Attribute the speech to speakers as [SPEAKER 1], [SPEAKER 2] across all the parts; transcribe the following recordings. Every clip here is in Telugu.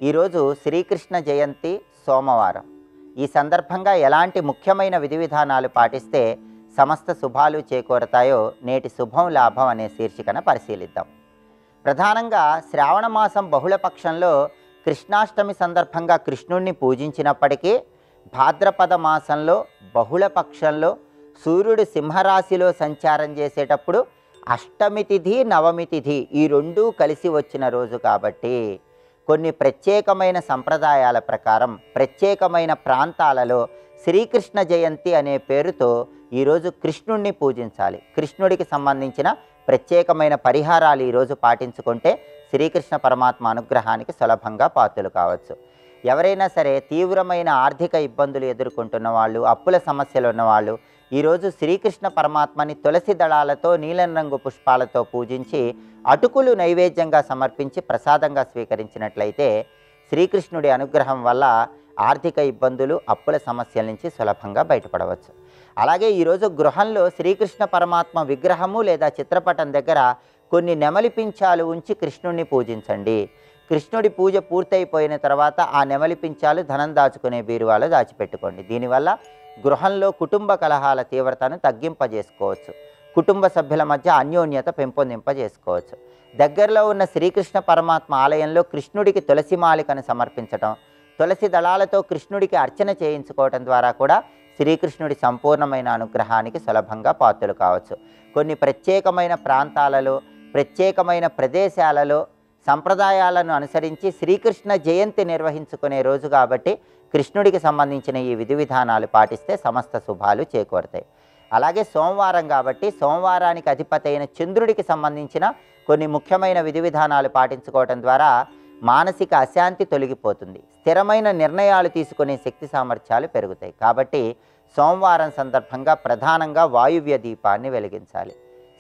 [SPEAKER 1] ఈరోజు శ్రీకృష్ణ జయంతి సోమవారం. ఈ సందర్భంగా ఎలాంటి ముఖ్యమైన విధి విధానాలు పాటిస్తే సమస్త శుభాలు చేకూరతాయో నేటి శుభం లాభం అనే శీర్షికన పరిశీలిద్దాం. ప్రధానంగా శ్రావణ మాసం బహుళపక్షంలో కృష్ణాష్టమి సందర్భంగా కృష్ణుణ్ణి పూజించినప్పటికీ భాద్రపద మాసంలో బహుళపక్షంలో సూర్యుడు సింహరాశిలో సంచారం చేసేటప్పుడు అష్టమి తిథి నవమి తిథి ఈ రెండూ కలిసి వచ్చిన రోజు కాబట్టి కొన్ని ప్రత్యేకమైన సంప్రదాయాల ప్రకారం ప్రత్యేకమైన ప్రాంతాలలో శ్రీకృష్ణ జయంతి అనే పేరుతో ఈరోజు కృష్ణుణ్ణి పూజించాలి. కృష్ణుడికి సంబంధించిన ప్రత్యేకమైన పరిహారాలు ఈరోజు పాటించుకుంటే శ్రీకృష్ణ పరమాత్మ అనుగ్రహానికి సులభంగా పాత్రలు కావచ్చు. ఎవరైనా సరే తీవ్రమైన ఆర్థిక ఇబ్బందులు ఎదుర్కొంటున్న వాళ్ళు, అప్పుల సమస్యలు ఉన్నవాళ్ళు ఈరోజు శ్రీకృష్ణ పరమాత్మని తులసి దళాలతో నీలం రంగు పుష్పాలతో పూజించి అటుకులు నైవేద్యంగా సమర్పించి ప్రసాదంగా స్వీకరించినట్లయితే శ్రీకృష్ణుడి అనుగ్రహం వల్ల ఆర్థిక ఇబ్బందులు, అప్పుల సమస్యల నుంచి సులభంగా బయటపడవచ్చు. అలాగే ఈరోజు గృహంలో శ్రీకృష్ణ పరమాత్మ విగ్రహము లేదా చిత్రపటం దగ్గర కొన్ని నెమలి పించాలు ఉంచి కృష్ణుడిని పూజించండి. కృష్ణుడి పూజ పూర్తయిపోయిన తర్వాత ఆ నెమలి పించాలు ధనం దాచుకునే బీరువాలో దాచిపెట్టుకోండి. దీనివల్ల గృహంలో కుటుంబ కలహాల తీవ్రతను తగ్గింపజేసుకోవచ్చు. కుటుంబ సభ్యుల మధ్య అన్యోన్యత పెంపొందింపజేసుకోవచ్చు. దగ్గరలో ఉన్న శ్రీకృష్ణ పరమాత్మ ఆలయంలో కృష్ణుడికి తులసి మాలికను సమర్పించటం, తులసి దళాలతో కృష్ణుడికి అర్చన చేయించుకోవటం ద్వారా కూడా శ్రీకృష్ణుడి సంపూర్ణమైన అనుగ్రహానికి సులభంగా పాత్రలు కావచ్చు. కొన్ని ప్రత్యేకమైన ప్రాంతాలలో, ప్రత్యేకమైన ప్రదేశాలలో సంప్రదాయాలను అనుసరించి శ్రీకృష్ణ జయంతి నిర్వహించుకునే రోజు కాబట్టి కృష్ణుడికి సంబంధించిన ఈ విధి విధానాలు పాటిస్తే సమస్త శుభాలు చేకూరతాయి. అలాగే సోమవారం కాబట్టి సోమవారానికి అధిపతి అయిన చంద్రుడికి సంబంధించిన కొన్ని ముఖ్యమైన విధి విధానాలు పాటించుకోవటం ద్వారా మానసిక అశాంతి తొలగిపోతుంది. స్థిరమైన నిర్ణయాలు తీసుకునే శక్తి సామర్థ్యాలు పెరుగుతాయి. కాబట్టి సోమవారం సందర్భంగా ప్రధానంగా వాయువ్య దీపాన్ని వెలిగించాలి.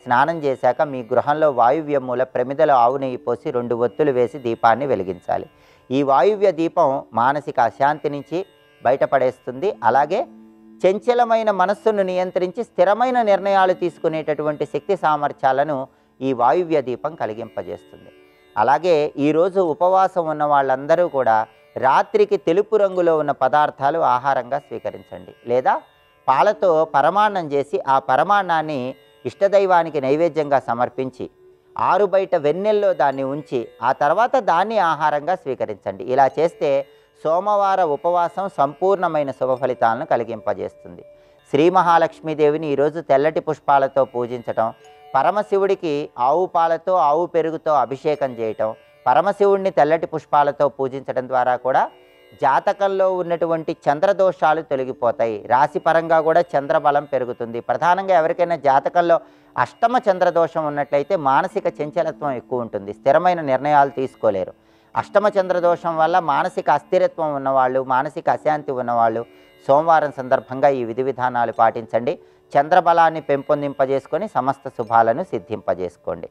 [SPEAKER 1] స్నానం చేశాక మీ గృహంలో వాయువ్య మూల ప్రమిదలో ఆవు నెయ్యి పోసి 2 ఒత్తులు వేసి దీపాన్ని వెలిగించాలి. ఈ వాయువ్య దీపం మానసిక అశాంతి నుంచి బయటపడేస్తుంది. అలాగే చంచలమైన మనస్సును నియంత్రించి స్థిరమైన నిర్ణయాలు తీసుకునేటటువంటి శక్తి సామర్థ్యాలను ఈ వాయువ్య దీపం కలిగింపజేస్తుంది. అలాగే ఈరోజు ఉపవాసం ఉన్న వాళ్ళందరూ కూడా రాత్రికి తెలుపు రంగులో ఉన్న పదార్థాలు ఆహారంగా స్వీకరించండి. లేదా పాలతో పరమాన్నం చేసి ఆ పరమాన్నాన్ని ఇష్టదైవానికి నైవేద్యంగా సమర్పించి ఆరు బయట వెన్నెల్లో దాన్ని ఉంచి ఆ తర్వాత దాన్ని ఆహారంగా స్వీకరించండి. ఇలా చేస్తే సోమవార ఉపవాసం సంపూర్ణమైన శుభ ఫలితాలను కలిగింపజేస్తుంది. శ్రీ మహాలక్ష్మీదేవిని ఈరోజు తెల్లటి పుష్పాలతో పూజించటం, పరమశివుడికి ఆవు పాలతో ఆవు పెరుగుతో అభిషేకం చేయటం, పరమశివుడిని తెల్లటి పుష్పాలతో పూజించడం ద్వారా కూడా జాతకంలో ఉన్నటువంటి చంద్రదోషాలు తొలగిపోతాయి. రాశిపరంగా కూడా చంద్రబలం పెరుగుతుంది. ప్రధానంగా ఎవరికైనా జాతకంలో అష్టమ చంద్రదోషం ఉన్నట్లయితే మానసిక చంచలత్వం ఎక్కువ ఉంటుంది. స్థిరమైన నిర్ణయాలు తీసుకోలేరు. అష్టమ చంద్రదోషం వల్ల మానసిక అస్థిరత్వం ఉన్నవాళ్ళు, మానసిక అశాంతి ఉన్నవాళ్ళు సోమవారం సందర్భంగా ఈ విధి విధానాలు పాటించండి. చంద్రబలాన్ని పెంపొందింపజేసుకొని సమస్త శుభాలను సిద్ధింపజేసుకోండి.